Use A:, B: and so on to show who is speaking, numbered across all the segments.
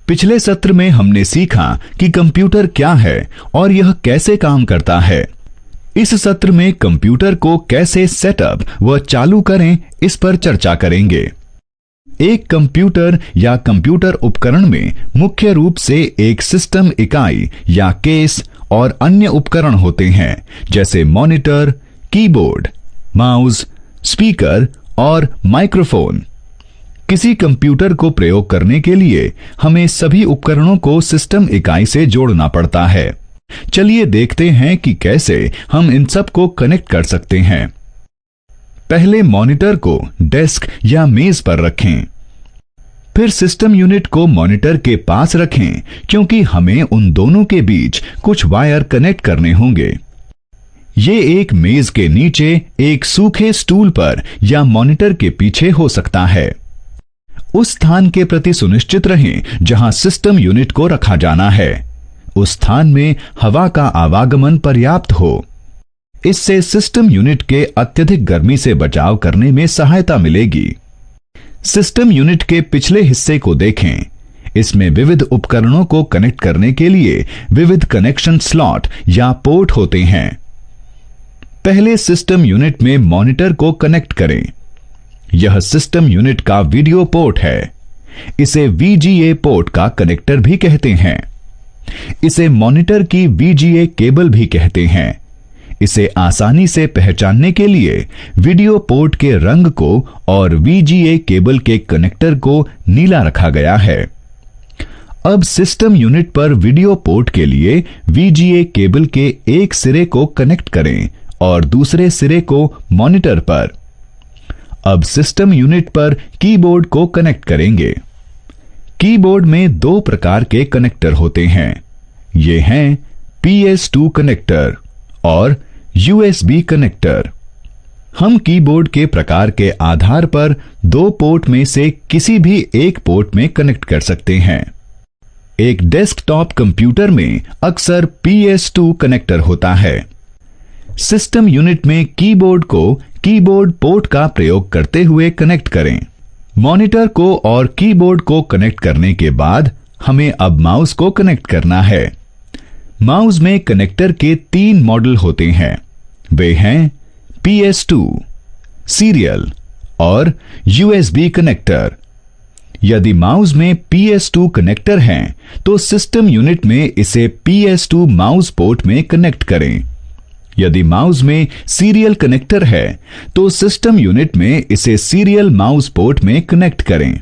A: पिछले सत्र में हमने सीखा कि कंप्यूटर क्या है और यह कैसे काम करता है। इस सत्र में कंप्यूटर को कैसे सेटअप व चालू करें, इस पर चर्चा करेंगे। एक कंप्यूटर या कंप्यूटर उपकरण में मुख्य रूप से एक सिस्टम इकाई या केस और अन्य उपकरण होते हैं, जैसे मॉनिटर, कीबोर्ड, माउस, स्पीकर और माइक्रोफोन। किसी कंप्यूटर को प्रयोग करने के लिए हमें सभी उपकरणों को सिस्टम इकाई से जोड़ना पड़ता है। चलिए देखते हैं कि कैसे हम इन सब को कनेक्ट कर सकते हैं। पहले मॉनिटर को डेस्क या मेज पर रखें। फिर सिस्टम यूनिट को मॉनिटर के पास रखें, क्योंकि हमें उन दोनों के बीच कुछ वायर कनेक्ट करने होंगे। ये एक मेज के नीचे एक सूखे स्टूल पर या मॉनिटर के पीछे हो सकता है। उस स्थान के प्रति सुनिश्चित रहें जहां सिस्टम यूनिट को रखा जाना है। उस स्थान में हवा का आवागमन पर्याप्त हो। इससे सिस्टम यूनिट के अत्यधिक गर्मी से बचाव करने में सहायता मिलेगी। सिस्टम यूनिट के पिछले हिस्से को देखें। इसमें विविध उपकरणों को कनेक्ट करने के लिए विविध कनेक्शन स्लॉट या पोर्ट होते हैं। पहले सिस्टम यूनिट में मॉनिटर को कनेक्ट करें। यह सिस्टम यूनिट का वीडियो पोर्ट है। इसे VGA पोर्ट का कनेक्टर भी कहते हैं। इसे मॉनिटर की VGA केबल भी कहते हैं। इसे आसानी से पहचानने के लिए वीडियो पोर्ट के रंग को और VGA केबल के कनेक्टर को नीला रखा गया है। अब सिस्टम यूनिट पर वीडियो पोर्ट के लिए VGA केबल के एक सिरे को कनेक्ट करें और दूसरे सिरे को मॉनिटर पर। अब सिस्टम यूनिट पर कीबोर्ड को कनेक्ट करेंगे। कीबोर्ड में दो प्रकार के कनेक्टर होते हैं। ये हैं PS2 कनेक्टर और USB कनेक्टर। हम कीबोर्ड के प्रकार के आधार पर दो पोर्ट में से किसी भी एक पोर्ट में कनेक्ट कर सकते हैं। एक डेस्कटॉप कंप्यूटर में अक्सर PS2 कनेक्टर होता है। सिस्टम यूनिट में कीबोर्ड को कीबोर्ड पोर्ट का प्रयोग करते हुए कनेक्ट करें। मॉनिटर को और कीबोर्ड को कनेक्ट करने के बाद हमें अब माउस को कनेक्ट करना है। माउस में कनेक्टर के 3 मॉडल होते हैं। वे हैं PS2, सीरियल और USB कनेक्टर। यदि माउस में PS2 कनेक्टर हैं, तो सिस्टम यूनिट में इसे PS2 माउस पोर्ट में कनेक्ट करें। यदि माउस में सीरियल कनेक्टर है, तो सिस्टम यूनिट में इसे सीरियल माउस पोर्ट में कनेक्ट करें।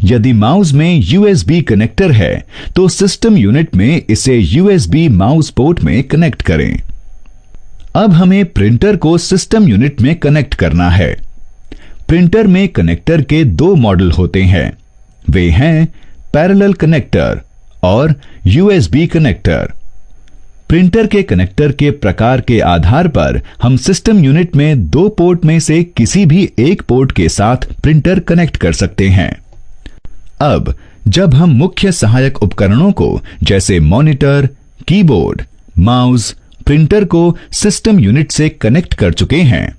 A: यदि माउस में USB कनेक्टर है, तो सिस्टम यूनिट में इसे USB माउस पोर्ट में कनेक्ट करें। अब हमें प्रिंटर को सिस्टम यूनिट में कनेक्ट करना है। प्रिंटर में कनेक्टर के 2 मॉडल होते हैं। वे हैं पैरेलल कनेक्टर और USB कनेक्टर। प्रिंटर के कनेक्टर के प्रकार के आधार पर हम सिस्टम यूनिट में 2 पोर्ट में से किसी भी एक पोर्ट के साथ प्रिंटर कनेक्ट कर सकते हैं। अब जब हम मुख्य सहायक उपकरणों को जैसे मॉनिटर, कीबोर्ड, माउस, प्रिंटर को सिस्टम यूनिट से कनेक्ट कर चुके हैं,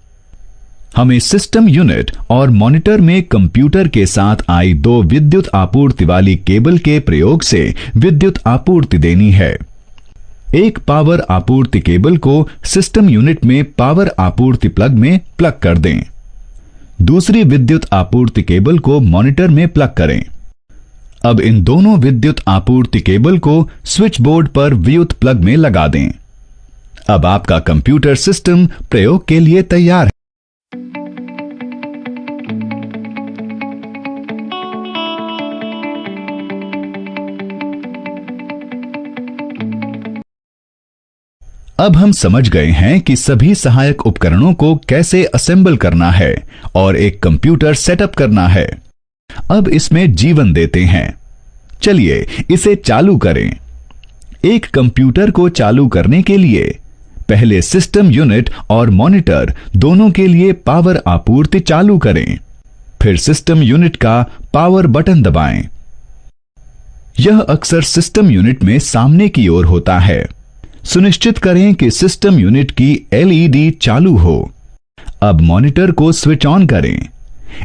A: हमें सिस्टम यूनिट और मॉनिटर में कंप्यूटर के साथ आई 2 विद्युत आपूर्ति वाली केबल के प्रयोग से विद्युत आपूर्ति देनी है। एक पावर आपूर्ति केबल को सिस्टम यूनिट में पावर आपूर्ति प्लग में प्लग कर दें। दूसरी विद्युत आपूर्ति केबल को मॉनिटर में प्लग करें। अब इन दोनों विद्युत आपूर्ति केबल को स्विच बोर्ड पर विद्युत प्लग में लगा दें। अब आपका कंप्यूटर सिस्टम प्रयोग के लिए तैयार है। अब हम समझ गए हैं कि सभी सहायक उपकरणों को कैसे असेंबल करना है और एक कंप्यूटर सेटअप करना है। अब इसमें जीवन देते हैं। चलिए इसे चालू करें। एक कंप्यूटर को चालू करने के लिए पहले सिस्टम यूनिट और मॉनिटर दोनों के लिए पावर आपूर्ति चालू करें। फिर सिस्टम यूनिट का पावर बटन दबाएं। यह अक्सर सिस्टम यूनिट में सामने की ओर होता है। सुनिश्चित करें कि सिस्टम यूनिट की LED चालू हो। अब मॉनिटर को स्विच ऑन करें।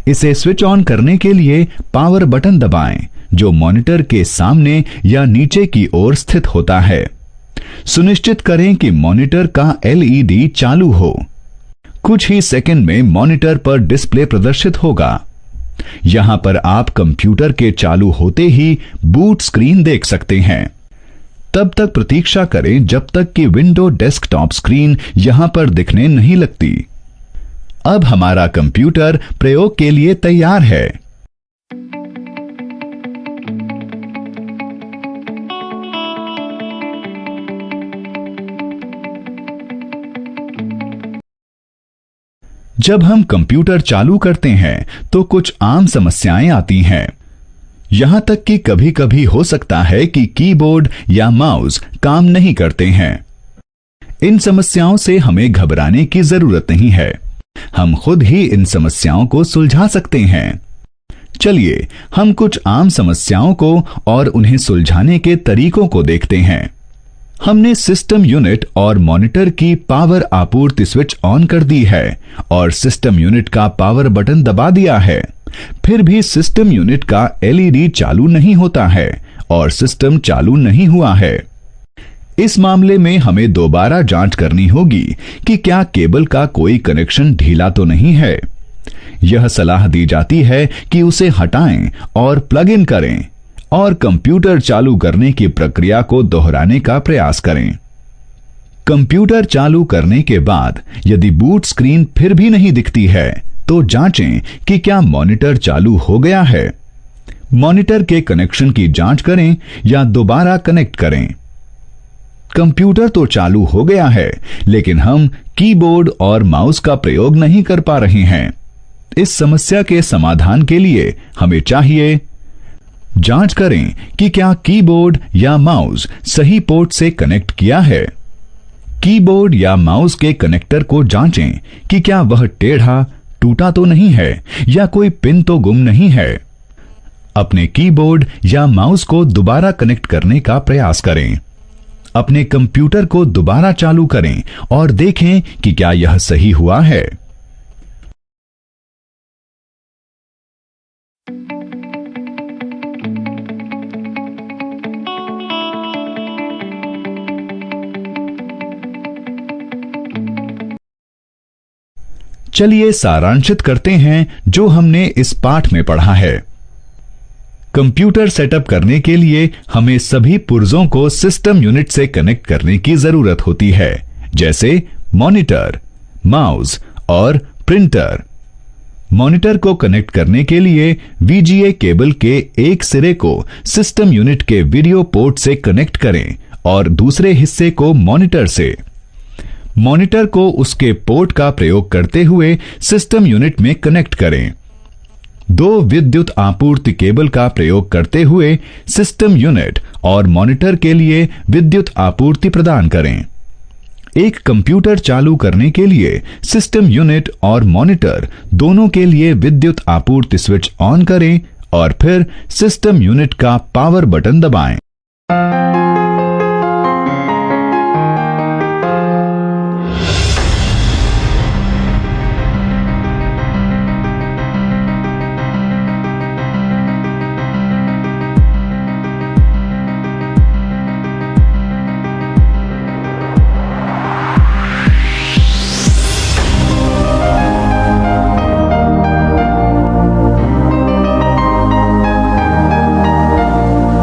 A: इसे स्विच ऑन करने के लिए पावर बटन दबाएं, जो मॉनिटर के सामने या नीचे की ओर स्थित होता है। सुनिश्चित करें कि मॉनिटर का एलईडी चालू हो। कुछ ही सेकंड में मॉनिटर पर डिस्प्ले प्रदर्शित होगा। यहां पर आप कंप्यूटर के चालू होते ही बूट स्क्रीन देख सकते हैं। तब तक प्रतीक्षा करें जब तक कि विंडो डेस्कटॉप स्क्रीन यहां पर दिखने नहीं लगती। अब हमारा कंप्यूटर प्रयोग के लिए तैयार है। जब हम कंप्यूटर चालू करते हैं तो कुछ आम समस्याएं आती हैं। यहां तक कि कभी कभी हो सकता है कि कीबोर्ड या माउस काम नहीं करते हैं। इन समस्याओं से हमें घबराने की जरूरत नहीं है। हम खुद ही इन समस्याओं को सुलझा सकते हैं। चलिए हम कुछ आम समस्याओं को और उन्हें सुलझाने के तरीकों को देखते हैं। हमने सिस्टम यूनिट और मॉनिटर की पावर आपूर्ति स्विच ऑन कर दी है और सिस्टम यूनिट का पावर बटन दबा दिया है। फिर भी सिस्टम यूनिट का एलईडी चालू नहीं होता है और सिस्टम चालू नहीं हुआ है। इस मामले में हमें दोबारा जांच करनी होगी कि क्या केबल का कोई कनेक्शन ढीला तो नहीं है। यह सलाह दी जाती है कि उसे हटाएं और प्लग इन करें और कंप्यूटर चालू करने की प्रक्रिया को दोहराने का प्रयास करें। कंप्यूटर चालू करने के बाद यदि बूट स्क्रीन फिर भी नहीं दिखती है तो जांचें कि क्या मॉनिटर चालू हो गया है। मॉनिटर के कनेक्शन की जांच करें या दोबारा कनेक्ट करें। कंप्यूटर तो चालू हो गया है लेकिन हम कीबोर्ड और माउस का प्रयोग नहीं कर पा रहे हैं। इस समस्या के समाधान के लिए हमें चाहिए जांच करें कि क्या कीबोर्ड या माउस सही पोर्ट से कनेक्ट किया है। कीबोर्ड या माउस के कनेक्टर को जांचें कि क्या वह टेढ़ा टूटा तो नहीं है या कोई पिन तो गुम नहीं है। अपने कीबोर्ड या माउस को दोबारा कनेक्ट करने का प्रयास करें। अपने कंप्यूटर को दोबारा चालू करें और देखें कि क्या यह सही हुआ है। चलिए सारांशित करते हैं जो हमने इस पाठ में पढ़ा है। कंप्यूटर सेटअप करने के लिए हमें सभी पुर्जों को सिस्टम यूनिट से कनेक्ट करने की जरूरत होती है, जैसे मॉनिटर, माउस और प्रिंटर। मॉनिटर को कनेक्ट करने के लिए वीजीए केबल के एक सिरे को सिस्टम यूनिट के वीडियो पोर्ट से कनेक्ट करें और दूसरे हिस्से को मॉनिटर से। मॉनिटर को उसके पोर्ट का प्रयोग करते हुए सिस्टम यूनिट में कनेक्ट करें। दो विद्युत आपूर्ति केबल का प्रयोग करते हुए सिस्टम यूनिट और मॉनिटर के लिए विद्युत आपूर्ति प्रदान करें। एक कंप्यूटर चालू करने के लिए सिस्टम यूनिट और मॉनिटर दोनों के लिए विद्युत आपूर्ति स्विच ऑन करें और फिर सिस्टम यूनिट का पावर बटन दबाएं।